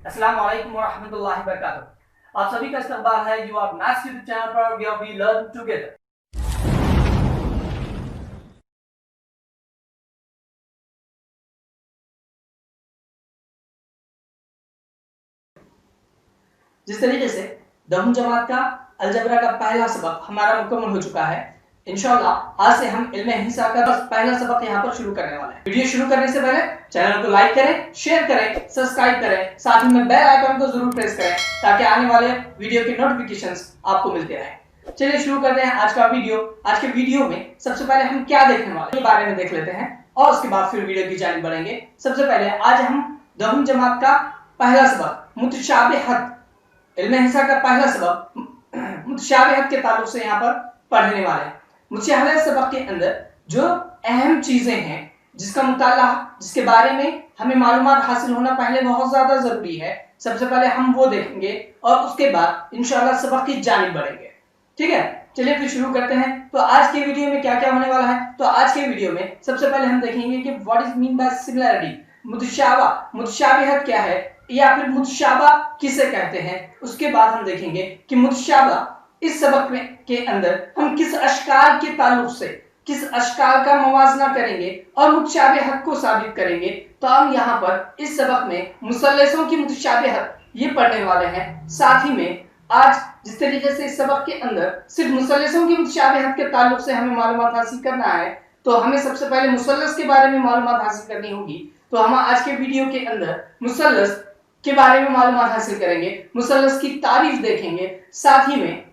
अस्सलाम वालेकुम वरहमतुल्लाहि वबरकातुहू। आप सभी का इस्तकबाल है you are maths YouTube channel पर वेयर वी लर्न टुगेदर। जिस तरीके से दहम जमात का अलजबरा का पहला सबक हमारा मुकम्मल हो चुका है, इंशाअल्लाह आज से हम इल्म हिसाब का पहला सबक यहाँ पर शुरू करने वाले हैं। वीडियो शुरू करने से पहले चैनल को लाइक करें, शेयर करें, सब्सक्राइब करें, साथ ही में बेल आइकन को जरूर प्रेस करें ताकि आने वाले वीडियो के नोटिफिकेशंस आपको मिलते रहें। चलिए शुरू करते हैं आज का वीडियो। आज के वीडियो में सबसे पहले हम क्या देखने वाले हैं बारे में देख लेते हैं और उसके बाद फिर वीडियो की जानिब बढ़ेंगे। सबसे पहले आज हम दहम जमात का पहला सबक मुतशाबिहत, इल्म हिसाब का पहला सबक मुतशाबिहत के ताल्लुक से यहाँ पर पढ़ने वाले हैं। मुतशाबिहत सबक के अंदर जो अहम चीजें हैं जिसका मुताला, जिसके बारे में हमें मालूमात हासिल होना पहले बहुत ज्यादा जरूरी है, सबसे पहले हम वो देखेंगे और उसके बाद इंशाअल्लाह सबक की जानिब बढ़ेंगे। ठीक है, चलिए फिर शुरू करते हैं। तो आज के वीडियो में क्या क्या होने वाला है? तो आज के वीडियो में सबसे पहले हम देखेंगे कि what is mean by similarity, मुतशाबिहत क्या है या फिर मुतशाबा किसे कहते हैं। उसके बाद हम देखेंगे कि मुतशाबा इस सबक में के अंदर हम किस अशकाल के ताल्लुक से किस अशकाल का मवाजना करेंगे और मुतशाबिहत को साबित करेंगे। तो हम यहाँ पर इस सबक में मुसल्लसों की मुतशाबिहत ये पढ़ने वाले हैं। साथ ही में आज जिस तरीके से इस सबक के अंदर सिर्फ मुसल्लसों की मुतशाबिहत के ताल्लुक से हमें मालूमात हासिल करना है, तो हमें सबसे पहले मुसल्लस के बारे में मालूमात हासिल करनी होगी। तो हम आज के वीडियो के अंदर मुसल्लस के बारे में मालूमात हासिल करेंगे, मुसल्लस की तारीफ देखेंगे, साथ ही में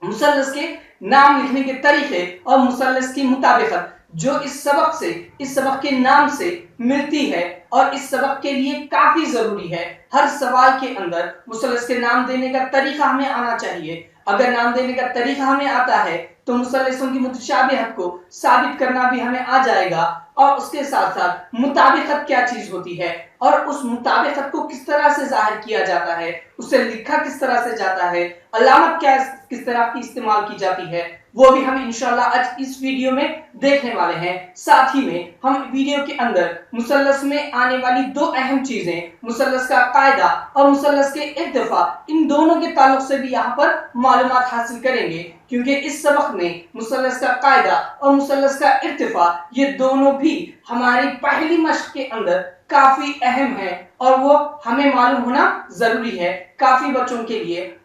मुसल्लस के नाम लिखने के तरीके और मुसल्लस की मुताबिकत जो इस सबक के नाम से मिलती है और इस सबक के लिए काफी जरूरी है। हर सवाल के अंदर मुसल्लस के नाम देने का तरीका हमें आना चाहिए। अगर नाम देने का तरीका हमें आता है तो मुसल्लसों की मुतशाबिहत को साबित करना भी हमें आ जाएगा और उसके साथ साथ मुताबिकत क्या चीज होती है और उस मुताबिकत को किस तरह से जाहिर किया जाता है, उसे लिखा किस तरह से जाता है, अलामत क्या किस तरह की इस्तेमाल की जाती है, वो भी हम इंशाअल्लाह आज इस वीडियो में देखने वाले हैं। साथ ही में हम वीडियो के अंदर मुसल्लस में आने वाली दो अहम चीजें, मुसल्लस का कायदा और मुसल्लस के इर्तिफा, इन दोनों के ताल्लुक से भी यहाँ पर मालूमात हासिल करेंगे, क्योंकि इस सबक में मुसल्लस का कायदा और मुसल्लस का इर्तिफा ये दोनों भी हमारी पहली मश्क के अंदर काफी अहम है और वो हमें मालूम होना जरूरी है। काफी बच्चों के लिए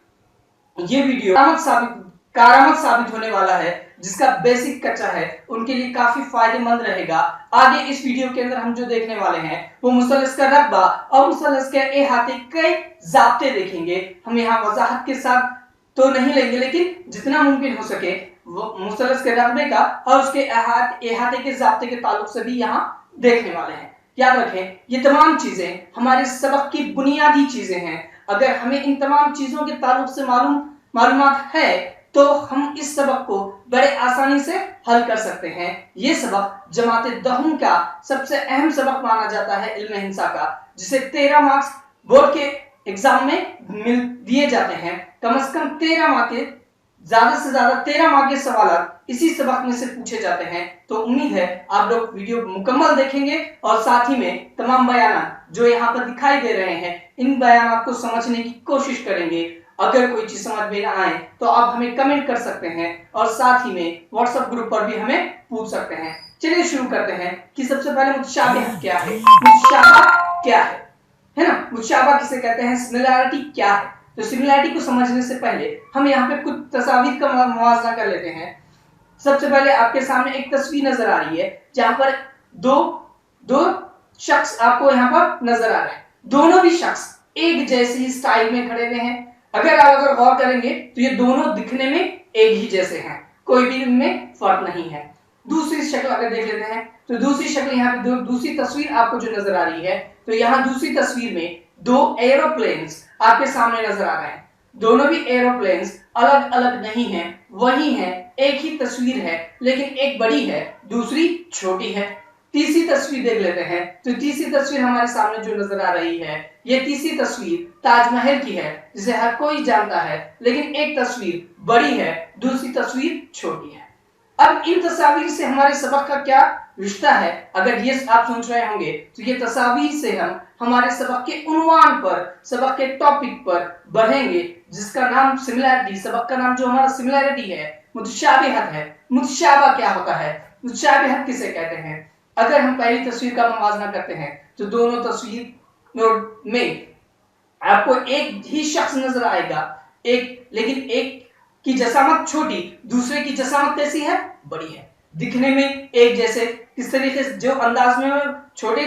ये वीडियो कारामत साबित होने वाला है, जिसका बेसिक कच्चा है उनके लिए काफी फायदेमंद रहेगा। आगे इस वीडियो के अंदर हम जो देखने वाले हैं वो मुसल्लस का रकबा और मुसल्लस के इहाते के ज़ाब्ते देखेंगे। हम यहाँ वजाहत के साथ तो नहीं लेंगे, लेकिन जितना मुमकिन हो सके वो मुसल्लस के रकबे का और उसके इहाते के ज़ाब्ते के ताल्लुक से भी यहाँ देखने वाले हैं। याद रखें, ये तमाम चीजें हमारे सबक की बुनियादी चीजें हैं। अगर हमें इन तमाम चीजों के ताल्लुक से मालूमात है तो हम इस सबक को बड़े आसानी से हल कर सकते हैं। ये सबक जमात दहम का सबसे अहम सबक माना जाता है इल्म हिसाब का, जिसे 13 मार्क्स बोर्ड के एग्जाम में दिए जाते हैं। कम से कम 13 मार्क के, ज्यादा से ज्यादा 13 मार्क के सवाल इसी सबक में से पूछे जाते हैं। तो उम्मीद है आप लोग वीडियो मुकम्मल देखेंगे और साथ ही में तमाम बयान जो यहाँ पर दिखाई दे रहे हैं इन बयान को समझने की कोशिश करेंगे। अगर कोई चीज समझ में ना आए तो आप हमें कमेंट कर सकते हैं और साथ ही में व्हाट्सएप ग्रुप पर भी हमें पूछ सकते हैं। चलिए शुरू करते हैं कि सबसे पहले मुतशाबिह क्या है, मुतशाबा क्या है ना, मुतशाबा किसे कहते हैं, सिमिलैरिटी क्या है। तो सिमिलैरिटी को समझने से पहले हम यहाँ पे कुछ तस्वीर का मुआवजा कर लेते हैं। सबसे पहले आपके सामने एक तस्वीर नजर आ रही है जहां पर दो शख्स आपको यहाँ पर नजर आ रहे हैं। दोनों भी शख्स एक जैसी स्टाइल में खड़े हुए हैं। अगर गौर करेंगे तो ये दोनों दिखने में एक ही जैसे हैं, कोई भी इनमें फर्क नहीं है। दूसरी शक्ल अगर देख लेते हैं तो दूसरी शक्ल यहाँ पे दूसरी तस्वीर आपको जो नजर आ रही है, तो यहाँ दूसरी तस्वीर में दो एरोप्लेन्स आपके सामने नजर आ रहे हैं। दोनों भी एरोप्लेन्स अलग अलग नहीं है, वही है, एक ही तस्वीर है, लेकिन एक बड़ी है दूसरी छोटी है। तीसरी तस्वीर देख लेते हैं तो तीसरी तस्वीर हमारे सामने जो नजर आ रही है, ये तीसरी तस्वीर ताजमहल की है जिसे हर कोई जानता है, लेकिन एक तस्वीर बड़ी है, दूसरी तस्वीर छोटी है। अब इन तस्वीर से हमारे सबक का क्या रिश्ता है? अगर ये आप सोच रहे होंगे तो ये तस्वीर से हम हमारे सबक के उन्वान पर, सबक के टॉपिक पर बढ़ेंगे, जिसका नाम सिमिलैरिटी, सबक का नाम जो हमारा सिमिलैरिटी है, मुतशाबिहत है। मुतशाबा क्या होता है, मुतशाबिहत किसे कहते हैं? अगर हम पहली तस्वीर का मुवाजना करते हैं तो दोनों तस्वीर में आपको एक ही शख्स नजर आएगा, लेकिन एक की जसामत छोटी, दूसरे की जसामत कैसी है, बड़ी है, दिखने में एक जैसे। किस तरीके से जो अंदाज में छोटे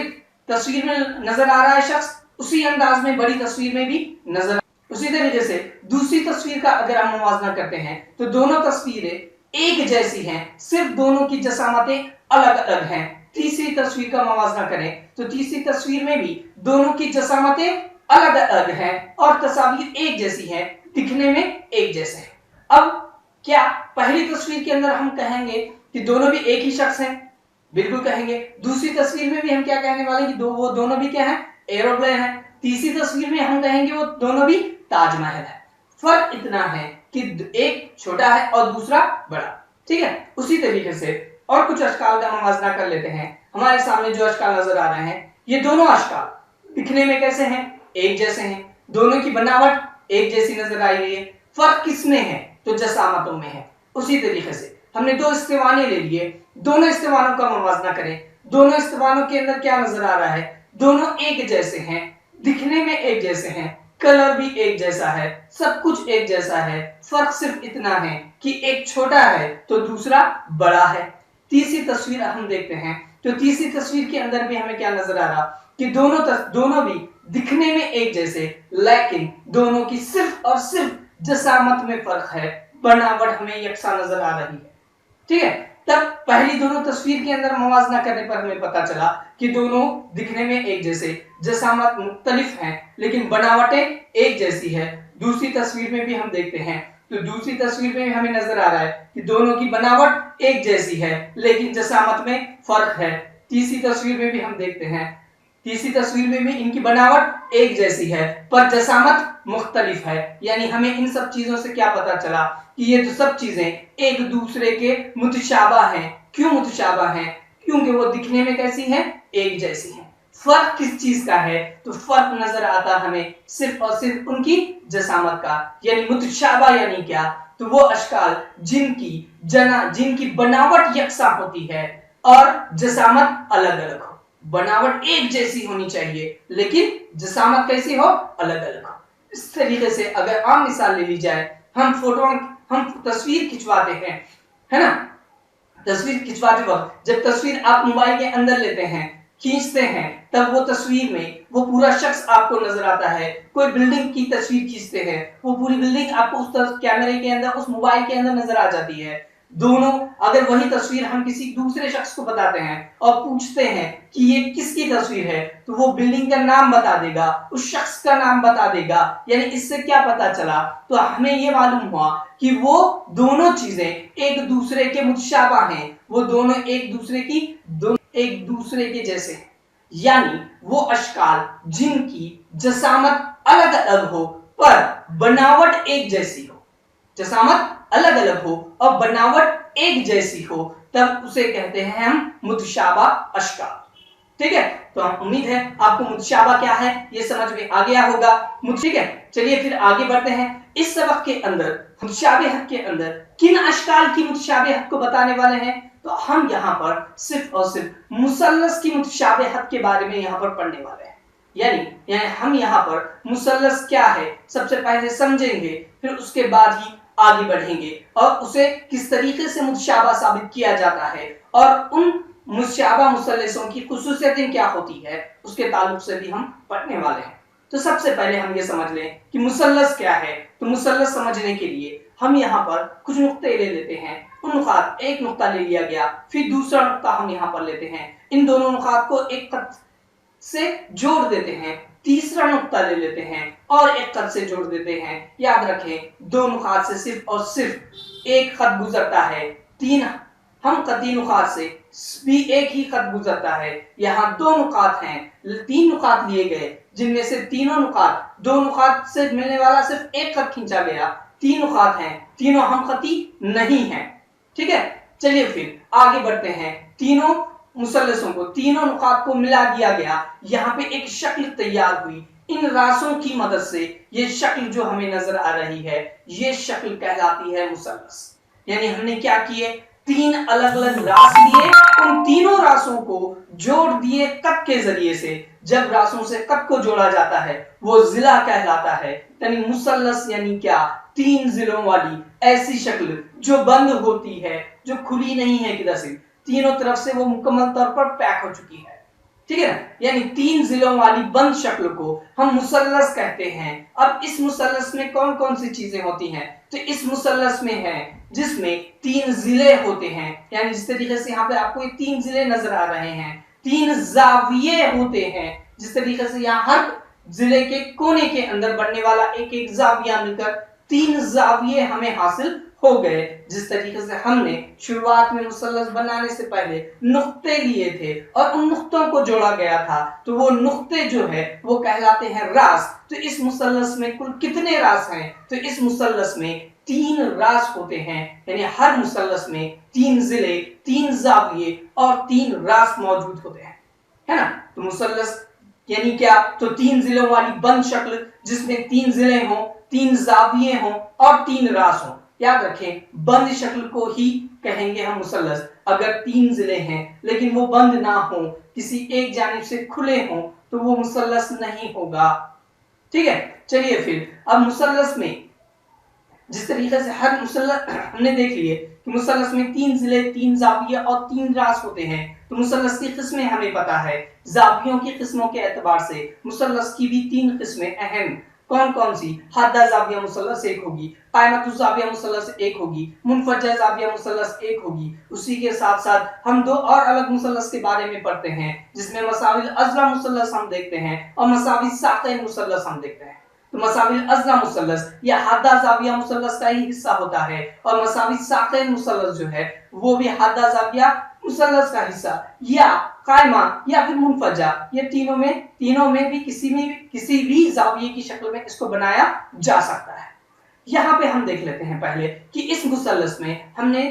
तस्वीर में नजर आ रहा है शख्स, उसी अंदाज में बड़ी तस्वीर में भी नजर। उसी तरीके से दूसरी तस्वीर का अगर हम मुवाजना करते हैं तो दोनों तस्वीरें एक जैसी हैं, सिर्फ दोनों की जसामतें अलग अलग हैं। तीसरी तस्वीर का मुवाजना करें तो तीसरी तस्वीर में भी दोनों की जसामतें अलग अलग हैं और तस्वीर एक जैसी हैं, दिखने में एक जैसे हैं। अब क्या पहली तस्वीर के अंदर हम कहेंगे कि दोनों भी एक ही शख्स हैं? बिल्कुल कहेंगे। दूसरी तस्वीर में भी हम क्या कहने वाले कि वो दोनों भी क्या है, एरोप्लेन है। तीसरी तस्वीर में हम कहेंगे वो दोनों भी ताजमहल है। फर्क इतना है कि एक छोटा है और दूसरा बड़ा, ठीक है। उसी तरीके से और कुछ अशकाल का मुवाजना कर लेते हैं। हमारे सामने जो अशकाल नजर आ रहे हैं, ये दोनों अशकाल दिखने में कैसे हैं, एक जैसे हैं, दोनों की बनावट एक जैसी नजर आ रही है। फर्क किसमें है, तो जसामतों में है। उसी तरीके से हमने दो इस्तिवाने ले लिए, दोनों इस्तिवानों का मुवाजना करें, दोनों इस्तिवानों के अंदर क्या नजर आ रहा है, दोनों एक जैसे हैं, दिखने में एक जैसे हैं, कलर भी एक जैसा है, सब कुछ एक जैसा है। फर्क सिर्फ इतना है कि एक छोटा है तो दूसरा बड़ा है। तीसरी तस्वीर हम देखते हैं तो तीसरी तस्वीर के अंदर भी हमें क्या नजर आ रहा कि दोनों भी दिखने में एक जैसे, लेकिन दोनों की सिर्फ और सिर्फ जसामत में फर्क है, बनावट हमें यकसा नजर आ रही है, ठीक है। तब पहली दोनों तस्वीर के अंदर मुवाजना करने पर हमें पता चला कि दोनों दिखने में एक जैसे, जसामत मुख्तलिफ हैं, लेकिन बनावटें एक जैसी है। दूसरी तस्वीर में भी हम देखते हैं तो दूसरी तस्वीर में हमें नजर आ रहा है कि दोनों की बनावट एक जैसी है, लेकिन जसामत में फर्क है। तीसरी तस्वीर में भी हम देखते हैं, तीसरी तस्वीर में भी इनकी बनावट एक जैसी है पर जसामत मुख्तलिफ है। यानी हमें इन सब चीजों से क्या पता चला कि ये तो सब चीजें एक दूसरे के मुतशाबा हैं। क्यों मुतशाबा हैं? क्योंकि वो दिखने में कैसी हैं, एक जैसी हैं। फर्क किस चीज का है, तो फर्क नजर आता हमें सिर्फ और सिर्फ उनकी जसामत का। यानी मुतशाबा यानी क्या, तो वो अशकाल जिनकी बनावट यकसा होती है और जसामत अलग अलग हो। बनावट एक जैसी होनी चाहिए लेकिन जसामत कैसी हो, अलग अलग हो। इस तरीके से अगर आम मिसाल ले ली जाए, हम तस्वीर खिंचवाते हैं, है ना। तस्वीर खिंचवाते वक्त जब तस्वीर आप मोबाइल के अंदर लेते हैं, खींचते हैं, तब वो तस्वीर में वो पूरा शख्स आपको नजर आता है। कोई बिल्डिंग की तस्वीर खींचते हैं, वो पूरी बिल्डिंग आपको उस कैमरे के अंदर, उस मोबाइल के अंदर नजर आ जाती है। दोनों अगर वही तस्वीर हम किसी दूसरे शख्स को बताते हैं और पूछते हैं कि ये किसकी तस्वीर है, तो वो बिल्डिंग का नाम बता देगा, उस शख्स का नाम बता देगा। यानी इससे क्या पता चला, तो हमें ये मालूम हुआ कि वो दोनों चीजें एक दूसरे के मुतशाबा हैं, वो दोनों एक दूसरे के जैसे हैं। यानी वो अशकाल जिनकी जसामत अलग अलग हो पर बनावट एक जैसी हो, जसामत अलग अलग हो और बनावट एक जैसी हो, तब उसे कहते हैं हम मुतशाबा अशकाल, ठीक है। तो उम्मीद है आपको मुतशाबा क्या है ये समझ में आ गया होगा, ठीक है। चलिए फिर आगे बढ़ते हैं। इस सबक के अंदर मुतशाबिहत के अंदर किन अशकाल की मुतशाबिहत को बताने वाले हैं, तो हम यहाँ पर सिर्फ और सिर्फ मुसल्लस की मुतशाबिहत के बारे में यहाँ पर पढ़ने वाले हैं। यानी हम यहाँ पर मुसल्लस क्या है सबसे पहले समझेंगे, फिर उसके बाद ही आगे बढ़ेंगे और उसे किस तरीके से मुतशाबा साबित किया जाता है और उन मुतशाबा मुसल्लसों की खुसूसियतें क्या होती है, उसके ताल्लुक से भी हम पढ़ने वाले हैं। तो सबसे पहले हम ये समझ लें कि मुसल्लस क्या है। तो मुसल्लस समझने के लिए हम यहाँ पर कुछ नुक्ते ले लेते हैं। उन नुकात, एक नुक्ता ले लिया गया, फिर दूसरा नुक्ता हम यहाँ पर लेते हैं, इन दोनों नुकात को एक खत से जोड़ देते हैं, तीसरा नुक्ता ले लेते हैं और एक खत से जोड़ देते हैं। याद रखें, दो नुकात से सिर्फ और सिर्फ एक खत गुजरता है, तीन नुकात से भी एक ही खत गुजरता है। यहाँ दो नुकात हैं, तीन नुकात लिए गए, जिनमें से तीनों नुकात, दो नुकात से मिलने वाला सिर्फ एक खत खींचा गया, तीन नुकात हैं, तीनों हम खती नहीं हैं, ठीक है। चलिए फिर आगे बढ़ते हैं। तीनों मुसल्लसों को, तीनों नुकात को मिला दिया गया, यहाँ पे एक शक्ल तैयार हुई। इन रासों की मदद से ये शक्ल जो हमें नजर आ रही है, ये शक्ल कहलाती है मुसल्लस। यानी हमने क्या किए, तीन अलग अलग रास लिए, उन तीनों रासों को जोड़ दिए कद के जरिए से। जब रासों से कद को जोड़ा जाता है वो जिला कहलाता है। यानी मुसल्लस यानी क्या, तीन जिलों वाली ऐसी शक्ल जो बंद होती है, जो खुली नहीं है किधर से, तीनों तरफ से वो मुकम्मल तौर पर पैक हो चुकी है, ठीक है ना। यानी तीन जिलों वाली बंद शक्ल को हम मुसल्लस कहते हैं। अब इस मुसल्लस में कौन कौन सी चीजें होती हैं, तो इस मुसल्लस में है जिसमें तीन जिले होते हैं। यानी जिस तरीके से यहाँ पे आपको ये तीन जिले नजर आ रहे हैं, तीन जाविये होते हैं। जिस तरीके से यहाँ हर जिले के कोने के अंदर बनने वाला एक एक जाविया मिलकर तीन जाविये हमें हासिल हो गए। जिस तरीके से हमने शुरुआत में मुसल्लस बनाने से पहले नुक्ते लिए थे और उन नुक्तों को जोड़ा गया था, तो वो नुक्ते जो है वो कहलाते हैं रास। तो इस मुसल्लस में कुल कितने रास हैं, तो इस मुसल्लस में तीन रास होते हैं। यानी हर मुसल्लस में तीन जिले, तीन जाविये और तीन रास मौजूद होते हैं, है ना। तो मुसल्लस यानी क्या, तो तीन जिलों वाली बंद शक्ल जिसमें तीन जिले हों, तीन जाविये हों और तीन रास हों। याद रखें, बंद शक्ल को ही कहेंगे हम मुसल्लस अगर तीन जिले हैं लेकिन वो बंद ना हो, किसी एक जानिब से खुले हों, तो वो मुसल्लस नहीं होगा, ठीक है। चलिए फिर अब मुसल्लस में जिस तरीके से हर मुसल्लस हमने देख लिए कि मुसल्लस में तीन जिले, तीन जाविया और तीन रास होते हैं। तो मुसल्लस की किस्में हमें पता है, जावियों की किस्मों के एतबार से मुसल्लस की भी तीन किस्में अहम। कौन कौन सी, हद्दा जाविया मुसल्लस एक होगी, कायमतु जाविया मुसल्लस एक होगी, मुनफज्जा जाविया मुसल्लस एक होगी। उसी के साथ साथ हम दो और अलग मुसल्लस के बारे में पढ़ते हैं जिसमें मसाविल अज़ला मुसल्लस हम देखते हैं और मसाविल साक़िन मुसल्लस हम देखते हैं। तो मसाविल अज़ला मुसल्लस या हद्दा जाविया मुसल्लस का ही हिस्सा होता है और मसाविल साक़िन मुसल्लस जो है वो भी हद्दा जाविया मुसल्लस का हिस्सा या कायमा या फिर मुनफज्जा, ये तीनों में भी किसी भी जाविये की शक्ल में इसको बनाया जा सकता है। यहाँ पे हम देख लेते हैं पहले कि इस मुसल्लस में हमने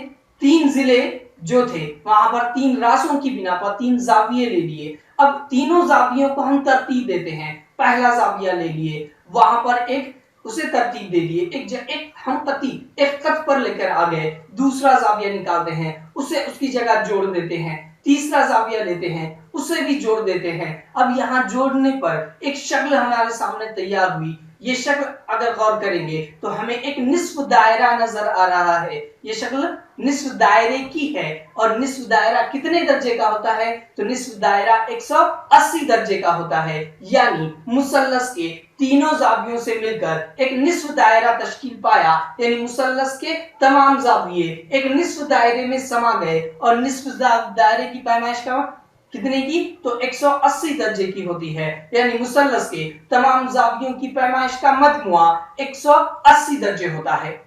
तीन जिले जो थे वहां पर तीन रासों की बिना पर तीन जाविये ले लिए। अब तीनों जावियों को हम तरतीब देते हैं। पहला जाविया ले लिए, वहां पर एक उसे तरतीब दे दिए, एक हम तरतीब एक कद पर लेकर आ गए। दूसरा जाविया निकालते हैं, उसे उसकी जगह जोड़ देते हैं। तीसरा जाविया लेते हैं, उसे भी जोड़ देते हैं। अब यहाँ जोड़ने पर एक शक्ल हमारे सामने तैयार हुई। ये शक्ल अगर गौर करेंगे तो हमें एक निस्फ दायरा नजर आ रहा है। ये शक्ल निस्फ दायरे की है और निस्फ दायरा कितने दर्जे का होता है, तो निस्फ दायरा 180 दर्जे का होता है। यानी मुसल्लस के तीनों जावियों से मिलकर एक निस्फ दायरा तश्कील पाया। यानी मुसल्लस के तमाम जाविये एक निस्फ दायरे में समा गए और निस्फ दायरे की पैमाइश का कितने की, तो 180 दर्जे की होती है। यानी मुसल्लस के तमाम जावियों की पैमाइश का मजमुआ 180 दर्जे होता है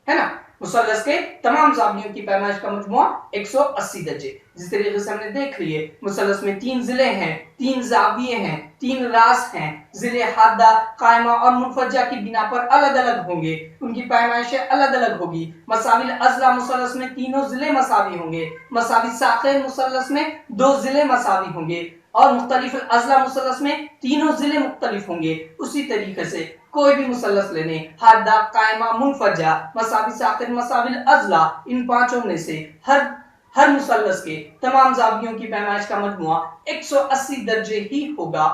ना। मुसल्लस के तमाम जावियों की पैमाइश का मजमुआ 180 दर्जे। जिस तरीके से हमने देख लिए मुसल्लस में तीन जिले हैं, तीन जाविये हैं, तीन रास हैं। जिले हद्दा, कायमा और मुनफज्जा की बिना पर अलग अलग होंगे, उनकी पैमाइशें अलग अलग होगी। मसाविल अज़ला मुसल्लस में तीनों जिले मसावी होंगे, मसाविल साक़िन मुसल्लस में दो जिले मसावी होंगे और मुख्तलिफ अज़ला मुसल्लस में तीनों जिले मुख्तलिफ होंगे। उसी तरीके से कोई भी मुसल्लस लेने, हद्दा, कायमा, मुनफज्जा, मसाविल साक़िन, मसाविल अज़ला, इन पांचों में से हर मुसल्लस के तमाम जावियों की पैमाइश का मजमुआ 180 दर्जे ही होगा,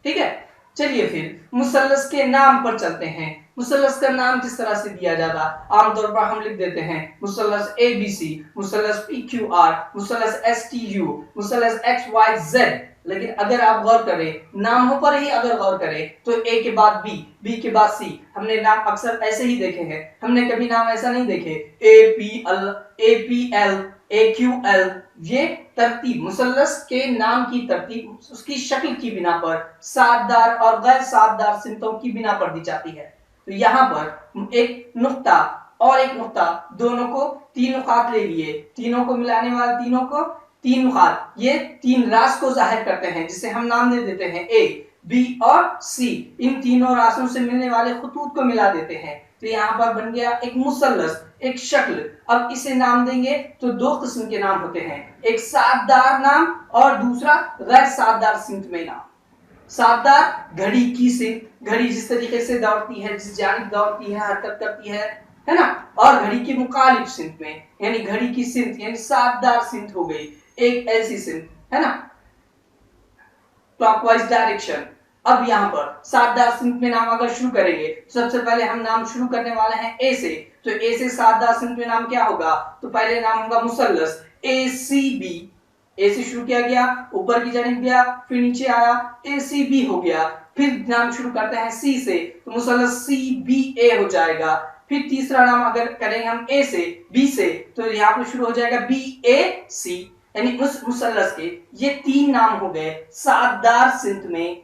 ठीक है। चलिए फिर मुसल्लस के नाम पर चलते हैं। मुसल्लस का नाम किस तरह से दिया जाता, आमतौर पर हम लिख देते हैं मुसल्लस ABC, मुसल्लस PQR, मुसल्लस STU, मुसल्लस XYZ। लेकिन अगर आप गौर करें, नामों पर ही अगर गौर करें तो A के बाद B के बाद C, हमने नाम अक्सर ऐसे ही देखे हैं। हमने कभी नाम ऐसा नहीं देखे APL, AQL। ये तरतीब मुसल्लस के नाम की तरतीब उसकी शक्ल की बिना पर सातदार और गैर सातदार सिमतों की बिना पर दी जाती है। तो यहाँ पर एक नुक्ता और एक नुक्ता, दोनों को तीन नुकात ले लिए, तीनों को मिलाने वाले तीनों को तीन नुकात, ये तीन रास को जाहिर करते हैं जिसे हम नाम दे देते हैं A, B और C। इन तीनों रासों से मिलने वाले खतूत को मिला देते हैं। तो यहाँ पर बन गया एक मुसल्लस, एक शक्ल। अब इसे नाम देंगे तो दो किस्म के नाम होते हैं, एक साददार नाम और दूसरा गैर साददार सिमत में नाम। साददार घड़ी की सिमत, घड़ी जिस तरीके से दौड़ती है, जिस जानिब दौड़ती है, हरकत करती है ना, और घड़ी की मुखालिफ सिमत में, यानी घड़ी की सिमत यानी साददार सिमत हो गई, एक ऐसी सिमत है ना, क्लॉकवाइज डायरेक्शन। अब यहाँ पर साददार सिमत में नाम अगर शुरू करेंगे तो सबसे पहले हम नाम शुरू करने वाले हैं ए से, तो ए से साददार सिमत में नाम क्या होगा, तो पहले नाम होगा मुसल्लस ACB, ए से शुरू किया गया, ऊपर की जानिब गया, फिर नीचे आया, ACB हो गया। फिर नाम शुरू करते हैं सी से, तो मुसल्लस CBA हो जाएगा। फिर तीसरा नाम अगर करेंगे हम ए से, बी से, तो यहाँ पे शुरू हो जाएगा BAC, यानी उस मुसल्लस के ये तीन नाम हो गए साददार सिमत में।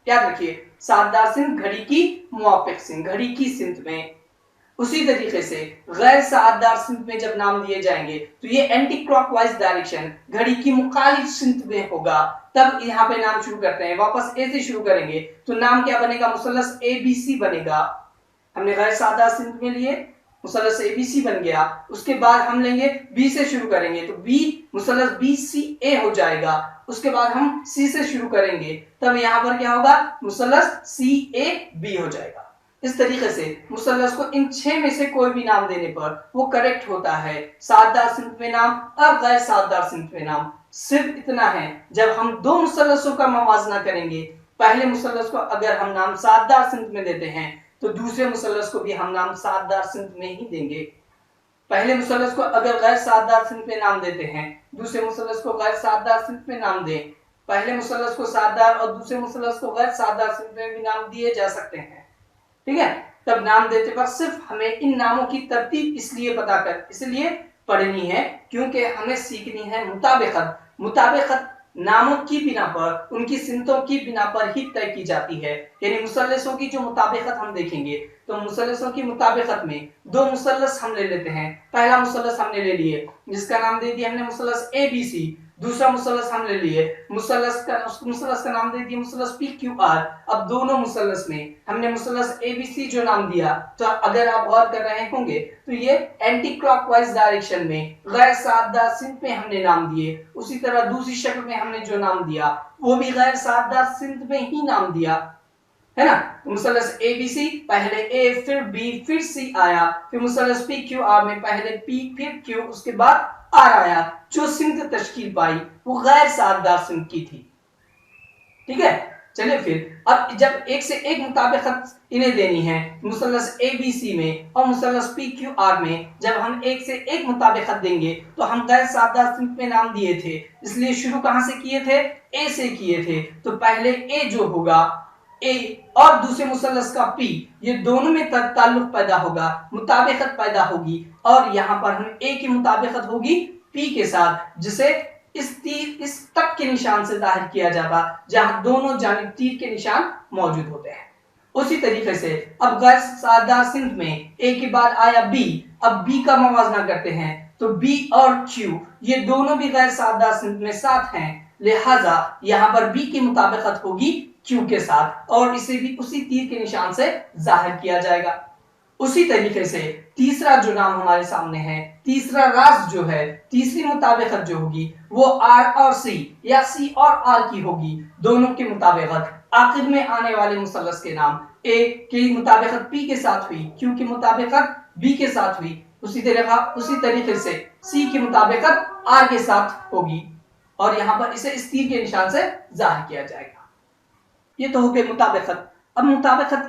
याद रखिए, साददार सिमत घड़ी की मुवाफिक सिमत, घड़ी की सिमत में। उसी तरीके से गैर साददार सिमत में जब नाम दिए जाएंगे तो ये एंटी क्लॉकवाइज डायरेक्शन, घड़ी की मुखालिफ सिमत में होगा। तब यहाँ पे नाम शुरू करते हैं, वापस ए से शुरू करेंगे तो नाम क्या बनेगा, मुसल्लस ABC बनेगा। हमने गैर साददार सिमत में लिए, मुसल्लस ABC बन गया। उसके बाद हम लेंगे बी से शुरू करेंगे तो बी मुसल्लस BCA हो जाएगा। उसके बाद हम सी से शुरू करेंगे, तब यहाँ पर क्या होगा, मुसल्लस CAB हो जाएगा। इस तरीके से मुसल्लस को इन 6 में से कोई भी नाम देने पर वो करेक्ट होता है, साददार सिमत में नाम और गैर साददार सिमत में नाम। सिर्फ इतना है, जब हम दो मुसल्लसों का मवाजना करेंगे, पहले मुसल्लस को अगर हम नाम साददार सिमत में देते हैं तो दूसरे मुसल्लस को भी हम नाम साददार सिमत में ही देंगे। पहले मुसल्लस को अगर गैर साददार सिमत में नाम देते हैं, दूसरे मुसल्लस को गैर साददार सिमत में नाम दें। पहले मुसल्लस को साददार और दूसरे मुसल्लस को गैर साददार सिमत में भी नाम दिए जा सकते हैं, ठीक है। तब नाम देते वक्त सिर्फ हमें इन नामों की तरतीब इसलिए पढ़नी है क्योंकि हमें सीखनी है मुताबिकत। मुताबिकत नामों की बिना पर, उनकी सिमतों की बिना पर ही तय की जाती है। यानी मुसल्लसों की जो मुताबिकत हम देखेंगे तो मुसल्लसों की मुताबिकत में दो मुसल्लस हम ले लेते हैं। पहला मुसल्लस हमने ले लिए जिसका नाम दे दिया हमने मुसल्लस ABC, दूसरा मुसल्लस हम ले लिए मुसल्लस का नाम दे दिया मुसल्लस PQR। अब दोनों मुसल्लस में हमने मुसल्लस ABC जो नाम दिया, तो अगर आप गौर कर रहे होंगे तो ये एंटी क्लॉकवाइज डायरेक्शन में गैर साददार सिमत में हमने नाम दिए। उसी तरह दूसरी शक्ल में हमने जो नाम दिया वो भी गैर साददार सिमत में ही नाम दिया, है ना। मुसल्लस ABC पहले A फिर B फिर C आया, फिर मुसल्लस PQR में पहले P फिर Q उसके बाद R आया। जो सिमत तश्कील पाई वो गैर साददार सिमत की थी, ठीक है। चलिए फिर अब जब एक से एक मुताबिकत इन्हें देनी है, मुसल्लस ABC में और मुसल्लस PQR में जब हम एक से एक मुताबिकत देंगे तो हम गैर साददार सिमत में नाम दिए थे, इसलिए शुरू कहां से किए थे, A से किए थे। तो पहले A जो होगा A और दूसरे मुसल्लस का P, ये दोनों में ताल्लुक पैदा होगा, मुताबिकत पैदा होगी, और यहाँ पर हम A की मुताबिकत होगी P के साथ, जिसे इस तक के निशान से जाहिर किया जाता जहां दोनों जानिब तीर के निशान मौजूद होते हैं। उसी तरीके से अब गैर साददार सिमत में A के बाद आया B, अब B का मवाजना करते हैं तो B और Q ये दोनों भी गैर साददार सिमत में साथ हैं, लिहाजा यहाँ पर B की मुताबिकत होगी Q के साथ और इसे भी उसी तीर के निशान से जाहिर किया जाएगा। उसी तरीके से तीसरा जो नाम हमारे सामने है, तीसरा राज जो है, तीसरी मुताबिकत जो होगी वो R और C या C और R की होगी। दोनों की मुताबिकत आखिर में आने वाले मुसल्लस के नाम A की मुताबिकत P के साथ हुई, Q की मुताबिकत B के साथ हुई, उसी तरीके से C की मुताबिकत R के साथ होगी और यहाँ पर इसे इस तीर के निशान से जाहिर किया जाएगा। ये तो हो गई मुताबिकत। अब मुताबिकत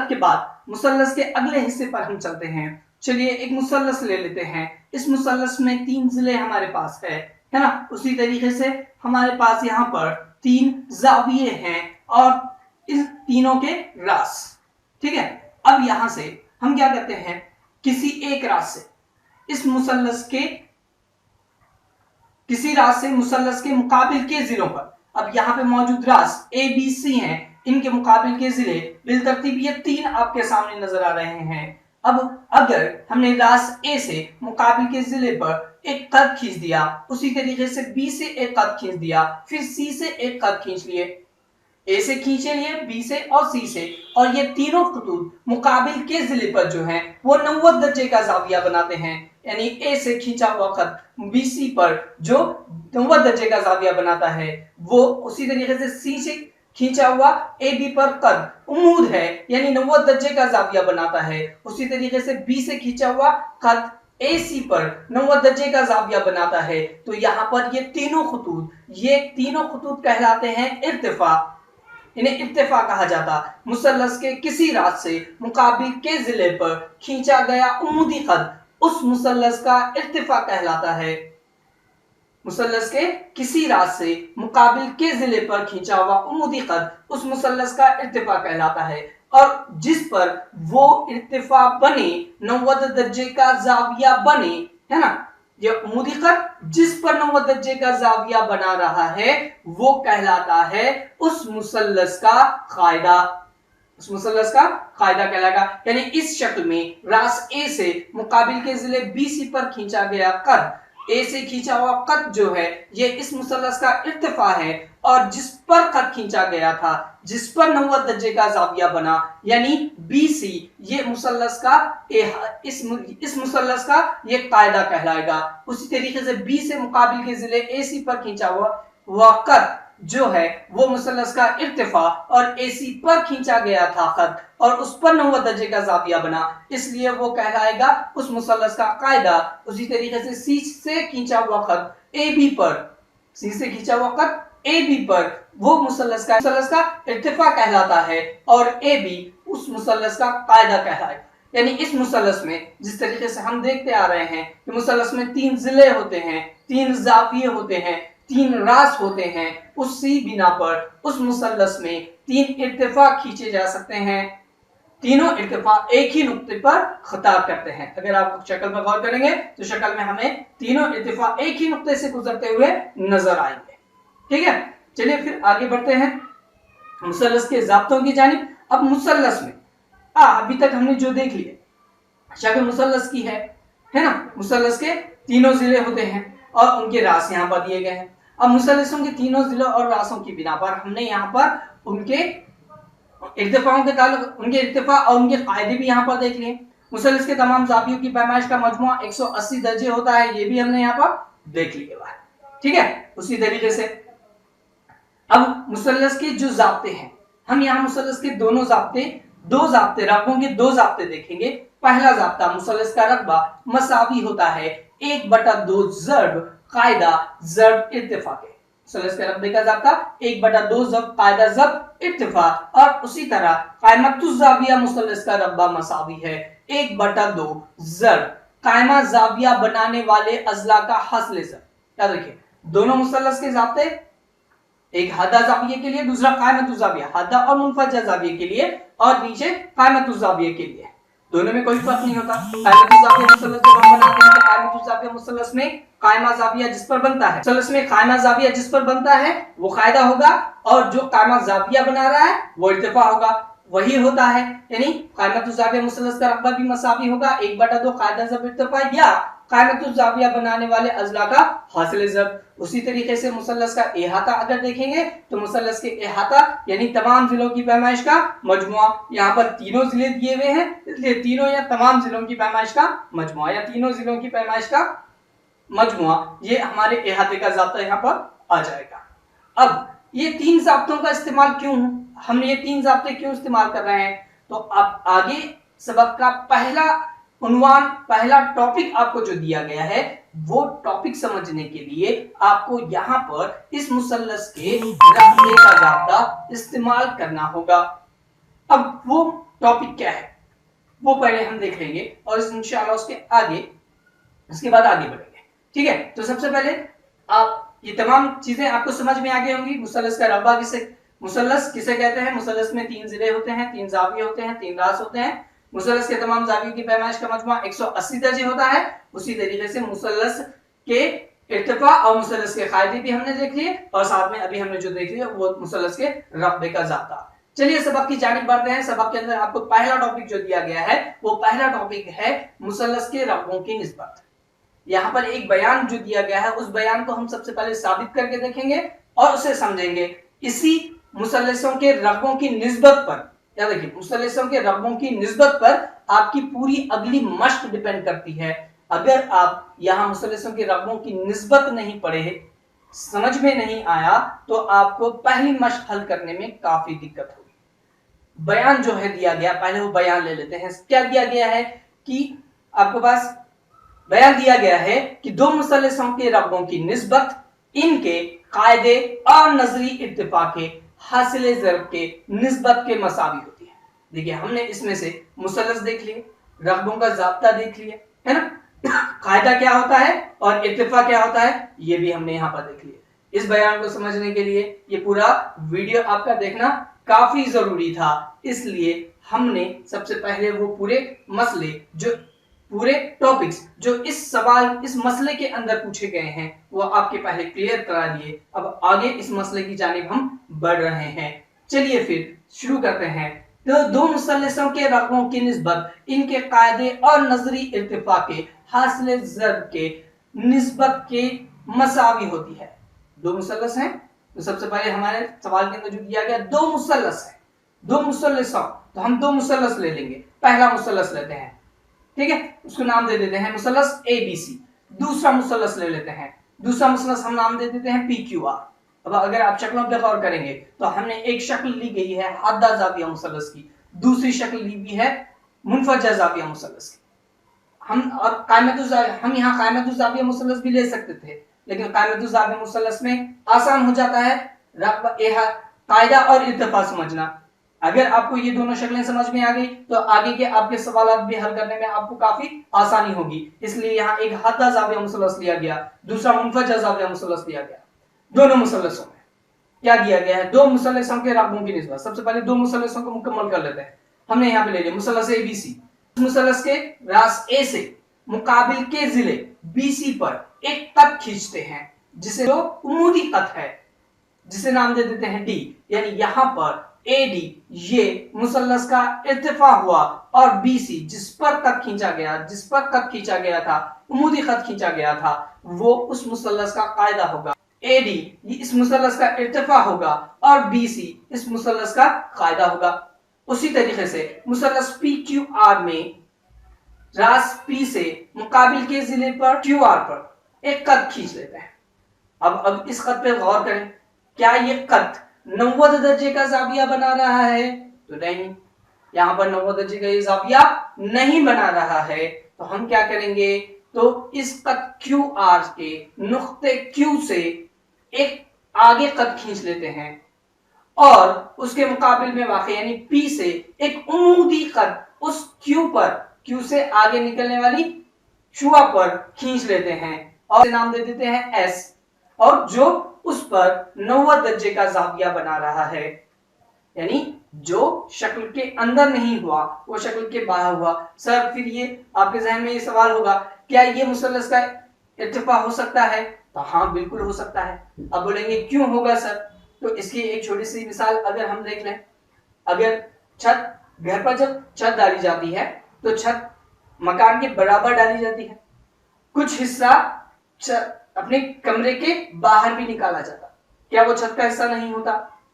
के बाद मुसल्लस के अगले हिस्से पर हम चलते हैं। चलिए एक मुसल्लस ले लेते हैं, इस मुसल्लस में 3 जिले हमारे पास है ना। उसी तरीके से हमारे पास यहाँ पर 3 जाविये हैं और इन तीनों के रास, ठीक है। अब यहाँ से हम क्या करते हैं, किसी एक रास से इस मुसल्लस के किसी रास से मुसल्लस के मुकाबिल के जिलों पर, अब यहाँ पे मौजूद रास ABC हैं, इनके मुकाबिल के जिले बिलतरतीब ये 3 आपके सामने नजर आ रहे हैं। अब अगर हमने रास A से मुकाबिल के जिले पर एक कद खींच दिया, उसी तरीके से B से एक कद खींच दिया, फिर C से एक कद खींच लिए, ए से खींचे लिए, बी से और सी से, और ये तीनों खतूत मुकाबिल के जिले पर जो है वो 90 दर्जे का जाविया बनाते हैं। यानी ए से खींचा हुआ खत बीसी पर जो 90 दर्जे का जाविया बनाता है, वो उसी तरीके से सी से खींचा हुआ ए बी पर कद उमूद है यानी 90 दर्जे का जाविया बनाता है। उसी तरीके से बी से खींचा हुआ कद ए सी पर 90 दर्जे का जाविया बनाता है। तो यहाँ पर ये तीनों खतूत कहलाते हैं इर्तिफा। इन्हें इर्तिफा कहा जाता। मुसल्लस के किसी रात से मुकाबिल के जिले पर खींचा गया उमूदी खत उस मुसल्लस का इर्तिफा कहलाता है। मुसल्लस के किसी रात से मुकाबिल के जिले पर खींचा हुआ उमूदी खत उस मुसल्लस का इर्तिफा कहलाता है, और जिस पर वो इर्तिफा बने 90 दर्जे का जाविया बने, है ना, ये उमूदी खत जिस पर 90 दर्जे का जाविया बना रहा है वो कहलाता है उस मुसल्लस का कायदा। उस मुसल्लस का कायदा कहलाएगा। यानी इस शक्ल में रास ए से मुकाबिल के जिले बी सी पर खींचा गया कद, ए से खींचा हुआ कद जो है ये इस मुसल्लस का इर्तिफा है, और जिस पर कद खींचा गया था, जिस पर 90 दर्जे का जाविया बना, यानी बी सी, ये मुसल्लस का इस मुसल्लस का ये कायदा कहलाएगा। उसी तरीके से बी से मुकाबिल के जिले ए सी पर खींचा हुआ कद जो है वो मुसल्लस का इर्तिफा, और ए सी पर खींचा गया था खत और उस पर 90 दर्जे का जाविया बना, इसलिए वो कहलाएगा उस मुसल्लस का कायदा। उसी तरीके से सी से खींचा हुआ खत ए बी पर, सी से खींचा हुआ खत ए बी पर वो मुसल्लस का इर्तिफा कहलाता है, और ए बी उस मुसल्लस का कायदा कहलाएगा। यानी इस मुसल्लस में जिस तरीके से हम देखते आ रहे हैं कि मुसल्लस में 3 जिले होते हैं, 3 जाविये होते हैं, 3 रास होते हैं, उसी बिना पर उस मुसल्लस में 3 इर्तिफा खींचे जा सकते हैं। तीनों इर्तिफा एक ही नुक्ते पर खिताब करते हैं। अगर आप शक्ल में गौर करेंगे तो शक्ल में हमें तीनों इर्तिफा एक ही नुक्ते से गुजरते हुए नजर आएंगे। ठीक है, चलिए फिर आगे बढ़ते हैं मुसल्लस के ज़ाब्तों की जानिब। अब मुसल्लस में अभी तक हमने जो देख लिया शक्ल मुसल्लस की है ना, मुसल्लस के तीनों जिले होते हैं और उनके रास यहाँ पर दिए गए हैं। अब मुसल्लसों के तीनों जिलों और रासों की बिना पर हमने यहाँ पर उनके इर्तिफाओं के ताल्लुक, उनके इर्तिफा और उनके कायदे भी यहाँ पर देख लिए। मुसल्लस के तमाम जावियों की पैमाइश का मजमुआ 180 दर्जे होता है, ये भी हमने यहाँ पर देख लिया। ठीक है, उसी तरीके से अब मुसल्लस के जो जाब्ते हैं, हम यहाँ मुसल्लस के दो जाब्ते रकबों के 2 जाब्ते देखेंगे। पहला जाब्ता मुसल्लस का रकबा मसावी होता है 1/2 ज़र्ब कायदा ज़र्ब इर्तिफा के। मुसल्लस के रकबे का जाब्ता 1/2 ज़र्ब कायदा ज़र्ब इर्तिफा, और उसी तरह कायमतुज़ ज़ाविया मुसल्लस का रकबा मसावी है 1/2 ज़र्ब कायमा ज़ाविया बनाने वाले अज़ला का हासिल ज़र्ब। याद रखिए, दोनों मुसल्लस के जाब्ते, एक हदा जाविये के लिए, दूसरा कायमतुज़ ज़ाविया, हदा और मुनफजर जाविये के लिए, और नीचे कायमतुज़ ज़ाविये के लिए। दोनों में कोई फर्क नहीं होता। कायमतुज़ ज़ाविया मुसल्लस जब हम बनाते हैं तो कायमतुज़ ज़ाविया मुसल्लस में कायमा ज़ाविया जिस पर बनता है, मुसल्लस में कायमा ज़ाविया जिस पर बनता है वो कायदा होगा, और जो कायमा ज़ाविया बना रहा है वो इर्तिफा होगा, वही होता है। यानी कायमतुज़ ज़ाविया मुसल्लस का रकबा भी मसावी होगा 1/2 कायदा ज़र्ब इर्तिफा या कायमतुज़ ज़ाविया बनाने वाले अज़ला का हासिल ज़र्ब। उसी तरीके से मुसल्लस का इहाता अगर देखेंगे तो मुसल्लस के इहाता यानी तमाम जिलों की पैमाइश का मजमुआ, यहाँ पर तीनों जिले दिए हुए हैं इसलिए तीनों या तमाम जिलों की पैमाइश का मजमुआ या तीनों जिलों की पैमाइश का मजमुआ, ये हमारे इहाते का ज़ाब्ता यहाँ पर आ जाएगा। अब ये 3 ज़ाब्तों का इस्तेमाल क्यों, हम ये 3 ज़ाब्ते क्यों इस्तेमाल कर रहे हैं, तो अब आगे सबक का पहला उन्वान, पहला टॉपिक आपको जो दिया गया है वो टॉपिक समझने के लिए आपको यहाँ पर इस मुसल्लस के रकबे का ज़ाब्ता इस्तेमाल करना होगा। अब वो टॉपिक क्या है वो पहले हम देख लेंगे और इंशाअल्लाह उसके बाद आगे बढ़ेंगे। ठीक है, तो सबसे पहले आप ये तमाम चीजें आपको समझ में आ गई होंगी। मुसल्लस का रकबा मुसल्लस किसे कहते हैं? मुसल्लस में 3 जिले होते हैं, 3 जाविये होते हैं, 3 रास होते हैं। मुसल्लस के तमाम जावियों की पैमाइश का मजमुआ 180 दर्जे होता है। उसी तरीके से मुसल्लस के इर्तिफा और मुसल्लस के कायदे भी हमने देख लिए, और साथ में अभी हमने जो देख लिया वो मुसल्लस के रकबे का ज़ाब्ता। चलिए सबक की जानिब बढ़ते हैं। सबक के अंदर आपको पहला टॉपिक जो दिया गया है वो पहला टॉपिक है मुसल्लस के रकबों की निस्बत। यहाँ पर एक बयान जो दिया गया है उस बयान को हम सबसे पहले साबित करके देखेंगे और उसे समझेंगे। इसी मुसल्लसों के रकबों की निस्बत पर, याद रखिए मुसल्लसों के रकबों की निस्बत पर आपकी पूरी अगली मश्क डिपेंड करती है। अगर आप यहाँ मुसल्लसों के रकबों की निस्बत नहीं पढ़े, समझ में नहीं आया, तो आपको पहली मश्क हल करने में काफी दिक्कत होगी। बयान जो है दिया गया, पहले वो बयान ले लेते हैं। क्या दिया गया है कि आपके पास बयान दिया गया है कि दो मुसल्लसों के रकबों की निस्बत इनके कायदे और नजरी इत्तिफाक के हासिल ज़र्ब के निस्बत के मसावी होती है। देखिए हमने इसमें से मुसल्लस देख लिए, रकबों का ज़ाब्ता देख लिया, है ना, कायदा क्या होता है और इत्तिफाक क्या होता है, ये भी हमने यहाँ पर देख लिया। इस बयान को समझने के लिए ये पूरा वीडियो आपका देखना काफी जरूरी था, इसलिए हमने सबसे पहले वो पूरे मसले, जो पूरे टॉपिक्स जो इस सवाल, इस मसले के अंदर पूछे गए हैं, वो आपके पहले क्लियर करा दिए। अब आगे इस मसले की जानिब हम बढ़ रहे हैं। चलिए फिर शुरू करते हैं। तो दो मुसल्लसों के रकबों की निस्बत इनके कायदे और नजरी इर्तिफाक के हासिल ज़र्ब के निस्बत के मसावी होती है। दो मुसल्लस हैं, तो सबसे पहले हमारे सवाल के अंदर जो दिया गया दो मुसल्लस है, दो मुसल्लसों, तो हम दो मुसल्लस ले लेंगे। पहला मुसल्लस लेते हैं, ठीक है, उसको नाम दे देते हैं मुसल्लस ABC। दूसरा मुसल्लस ले लेते हैं, दूसरा मुसल्लस हम नाम दे देते हैं PQR। अब अगर आप शक्लों पे गौर करेंगे तो हमने एक शक्ल ली गई है हद्दा ज़ाविया मुसल्लस की, दूसरी शक्ल ली हुई है मुनफरजा ज़ाविया मुसल्लस की। हम यहाँ कायमतु ज़ाविया मुसल्लस भी ले सकते थे, लेकिन कायमतु ज़ाविया मुसल्लस में आसान हो जाता है कायदा और इत्तिफाक समझना। अगर आपको ये दोनों शक्लें समझ में आ गई तो आगे के आपके सवाल भी हल करने में आपको काफी आसानी होगी। इसलिए यहाँ एक हद्दा ज़ाविया मुसल्लस लिया गया, दूसरा मुनफरजा ज़ाविया मुसल्लस लिया गया। दोनों मुसल्लसों में क्या दिया गया है, दो मुसल्लसों के रकबों की निस्बत। सबसे पहले दो मुसल्लसों को मुकम्मल कर लेते हैं। हमने यहाँ पे ले लिया मुसल्लस ABC। मुसल्लस के रास A से मुकाबिल के जिले BC पर एक कट खींचते हैं, जिसे जो उमूदी कट है, जिसे नाम दे देते हैं D। यानी यहाँ पर AD ये मुसल्लस का इर्तिफा हुआ और BC जिस पर कट खींचा गया था, उमूदी खत खींचा गया था, वो उस मुसल्लस का कायदा होगा। AD ये इस मुसल्लस का इर्तिफा होगा और BC इस मुसल्लस का कायदा होगा। उसी तरीके से मुसल्लस PQR में रास P से मुकाबिल के जिले पर QR पर एक कट खींच लेते हैं। अब इस कट पे गौर करें, क्या ये कट 90 दर्जे का ज़ाविया बना रहा है? तो नहीं, यहाँ पर 90 दर्जे का ये ज़ाविया नहीं बना रहा है। तो हम क्या करेंगे, तो इस कट QR के नुक्ते Q से एक आगे कट खींच लेते हैं और उसके मुकाबिल में वाक़ई यानी P से एक उमूदी कट उस Q से आगे निकलने वाली शुआ पर खींच लेते हैं और नाम दे देते हैं S, और जो उस पर 90 दर्जे का ज़ाविया बना रहा है, यानी जो शक्ल के अंदर नहीं हुआ वो शक्ल के बाहर हुआ। सर फिर ये आपके ज़हन में ये सवाल होगा, क्या ये मुसल्लस का इर्तिफा हो सकता है? तो हाँ बिल्कुल हो सकता है। अब बोलेंगे क्यों होगा सर? तो इसकी एक छोटी सी मिसाल अगर हम देख लें, अगर छत, घर पर जब छत डाली जाती है तो छत मकान के बराबर डाली जाती है, कुछ हिस्सा अपने कमरे के बाहर भी निकाला जाता, क्या वो छत का हिस्सा नहीं होता?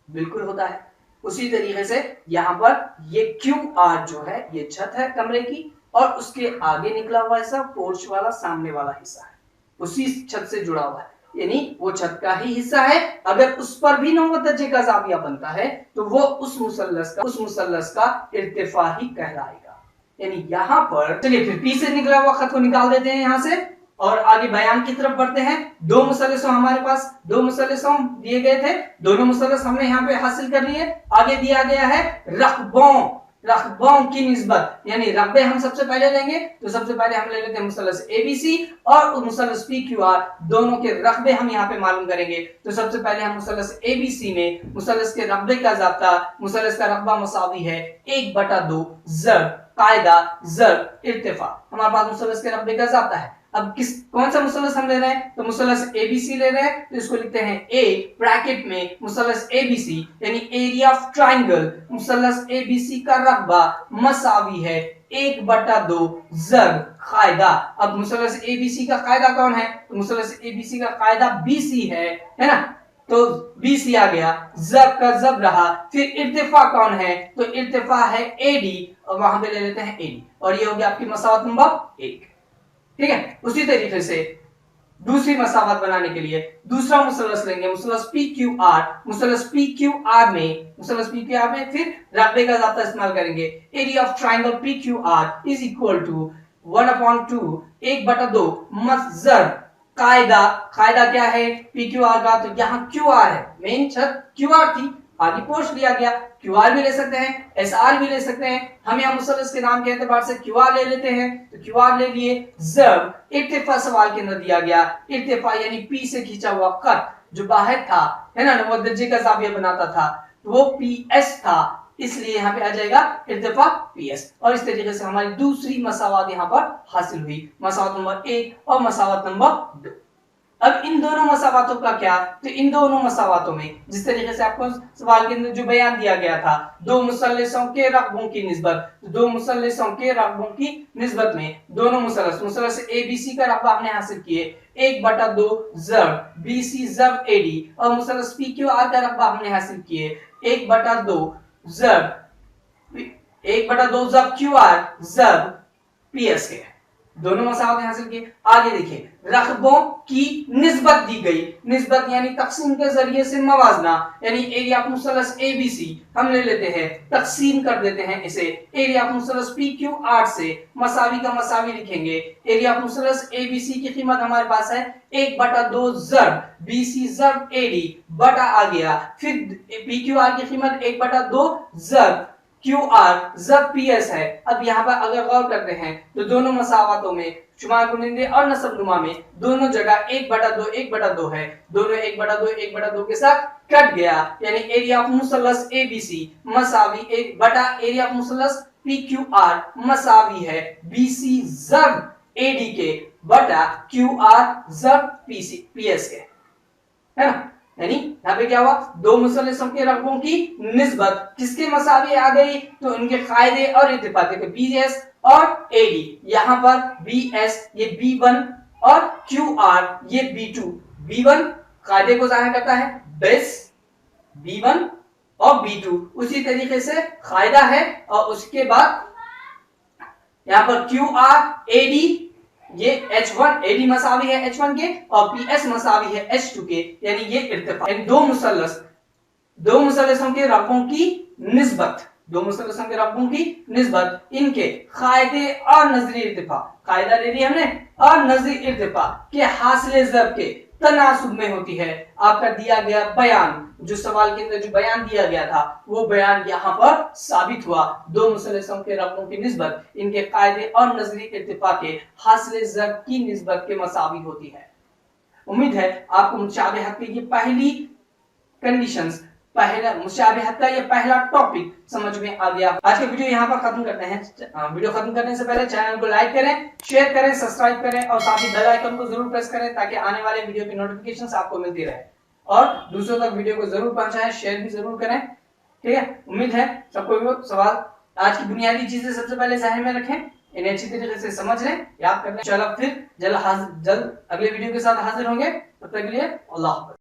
बिल्कुल होता है। उसी तरीके से यहाँ पर ये QR जो है ये छत है कमरे की, और उसके आगे निकला हुआ हिस्सा पोर्च वाला सामने वाला हिस्सा है, उसी छत से जुड़ा हुआ है, यानी वो छत का ही हिस्सा है। अगर उस पर भी 90 दर्जे का ज़ाविया बनता है तो वो उस मुसल्लस का इर्तिफा ही कहलाएगा। यानी यहाँ पर चलिए फिर P से निकला हुआ खत को निकाल देते हैं यहाँ से और आगे बयान की तरफ बढ़ते हैं। दो मुसल्लसों हमारे पास दो मुसल्लसों दिए गए थे, दोनों मुसल्लस हमने यहाँ पे हासिल कर लिए। आगे दिया गया है रकबों की निस्बत, यानी रकबे हम सबसे पहले लेंगे, तो सबसे पहले हम ले लेते हैं मुसल्लस ABC और मुसल्लस PQR, दोनों के रकबे हम यहाँ पे मालूम करेंगे। तो सबसे पहले हम मुसल्लस ABC में मुसल्लस के रकबे का ज़ाब्ता, मुसल्लस का रकबा मसावी है 1/2 ज़र्ब कायदा ज़र्ब इर्तिफा। हमारे पास मुसल्लस के रकबे का ज़ाब्ता है। अब कौन सा मुसल्लस हम ले रहे हैं? तो मुसल्लस ABC ले रहे हैं, तो इसको लिखते हैं A ब्रैकेट में मुसल्लस ABC यानी एरिया ऑफ ट्रायंगल। मुसल्लस ABC का रकबा मसावी है 1/2 ज़र्ब कायदा। अब मुसल्लस ABC का कायदा कौन है? तो मुसल्लस ABC का कायदा BC है ना। तो बी सी आ गया, जब का जब रहा, फिर इर्तिफा कौन है, तो इर्तिफा है एडी, और वहां पे ले लेते हैं एडी, और ये हो गया आपकी मसावत नंबर 1। ठीक है, उसी तरीके से दूसरी मसावत बनाने के लिए दूसरा मुसल्लस लेंगे, मुसल्लस पी क्यू आर, मुसल्लस पी क्यू आर में फिर रकबे का ज़ाब्ता इस्तेमाल करेंगे। Area of triangle P Q R is equal to 1/2 1/2 मज़र कायदा क्या है पी क्यू आर का, तो यहाँ क्यू आर है, मेन छत क्यू आर थी, आगे पोर्श लिया गया, क्यू आर भी ले सकते हैं, एस आर भी ले सकते हैं, हम यहाँ मुसल्लस के नाम के एतबार से क्यू आर ले लेते हैं, तो क्यू आर ले लिए। जब इर्तिफा सवाल के अंदर दिया गया, इर्तिफा यानी पी से खींचा हुआ कट जो बाहर था, है ना, वो दर्जे का ज़ाविया बनाता था, तो वो पी एस था, इसलिए यहाँ पे आ जाएगा इर्तिफा पी एस। और इस तरीके से हमारी दूसरी मसावत यहाँ पर हासिल हुई, मसावत नंबर 1 और मसावत नंबर 2। अब इन दोनों मसावतों का क्या, तो इन दोनों मसावतों में जिस तरीके से आपको सवाल के अंदर जो बयान दिया गया था, दो मुसल्लसों के रकबों की निस्बत, दो मुसल्लसों के रकबों की निस्बत में दोनों मुसल्लस ए बी सी का रकबा हमने हासिल किए 1/2 ज़ब बी सी ज़ब एडी, और मुसल्लस पी क्यू आर का रकबा हमने हासिल किए 1/2 ज़ब क्यू आर ज़ब पी एस के, दोनों मसावत हासिल किए। आगे देखिए, रकबों की निस्बत दी गई, निस्बत यानी तकसीम के जरिए से मवाजना, यानी एरिया ऑफ मुसल्लस ए बी सी हम ले लेते हैं, तकसीम कर देते हैं इसे, एरिया ऑफ मुसल्लस पी क्यू आर से मसावी का मसावी लिखेंगे, एरिया ऑफ मुसल्लस ए बी सी की कीमत हमारे पास है 1/2 ज़ब बी सी ज़ब एडी बटा आ गया, फिर पी क्यू आर की कीमत 1/2 ज़ब क्यू आर ज़ब पी एस है। अब यहाँ पर अगर गौर करते हैं तो दोनों मसावतों में शुमार कुनिंदे और नसबनुमा में दोनों जगह 1/2 है, दोनों 1/2 के साथ कट गया, यानी एरिया ऑफ मुसल्लस ए बी सी मसावी एक बटा एरिया ऑफ मुसल्लस पी क्यू आर मसावी है बी सी ज़ब ए डी के बटा क्यू आर ज़ब पी एस के, है ना। यानी यहाँ पे क्या हुआ, दो मुसल्लसों के रकबों की निस्बत किसके मसावी आ गई, तो इनके कायदे और इत्तिफाक के बी एस और एडी, यहाँ पर बी एस ये B1 और क्यू आर ये B2, B1 कायदे को जाहिर करता है बेस B1 और B2, उसी तरीके से कायदा है, और उसके बाद यहाँ पर क्यू आर एडी ये H1 एडी मसावी है H1 के, और PS मसावी है H2 के, यानी ये इर्तिफा, यानी दो मुसल्लसों के रकबों की निस्बत, दो मुसल्लसों के रकबों की निस्बत इनके कायदे और नजरी इर्तिफा, कायदा ले लिया हमने, और नजरी इर्तिफा के हासिल ज़ब के तनासुब में होती है। आपका दिया गया बयान, जो सवाल के अंदर जो बयान दिया गया था, वो बयान यहाँ पर साबित हुआ, दो मुसल्लसों के रकबों की निस्बत इनके कायदे और नजरी इर्तिफा के हासिल ज़ब की निस्बत के मसावी होती है। उम्मीद है आपको मुशाबहत की ये पहली कंडीशंस, पहला मुशाबहत का ये पहला टॉपिक समझ में आ गया। आज का वीडियो यहाँ पर खत्म करते हैं। वीडियो खत्म करने से पहले चैनल को लाइक करें, शेयर करें, सब्सक्राइब करें, और साथ ही बेल आइकन को जरूर प्रेस करें ताकि आने वाले वीडियो की नोटिफिकेशंस आपको मिलती रहे, और दूसरों तक वीडियो को जरूर पहुंचाएं, शेयर भी जरूर करें। ठीक है, उम्मीद है सबको सवाल आज की बुनियादी चीजें सबसे पहले ज़हन में रखें, इन्हें अच्छी तरीके से समझ लें, याद कर लें। चलो फिर जल्द अगले वीडियो के साथ हाजिर होंगे, तब तक के लिए अल्लाह हाफ़िज़।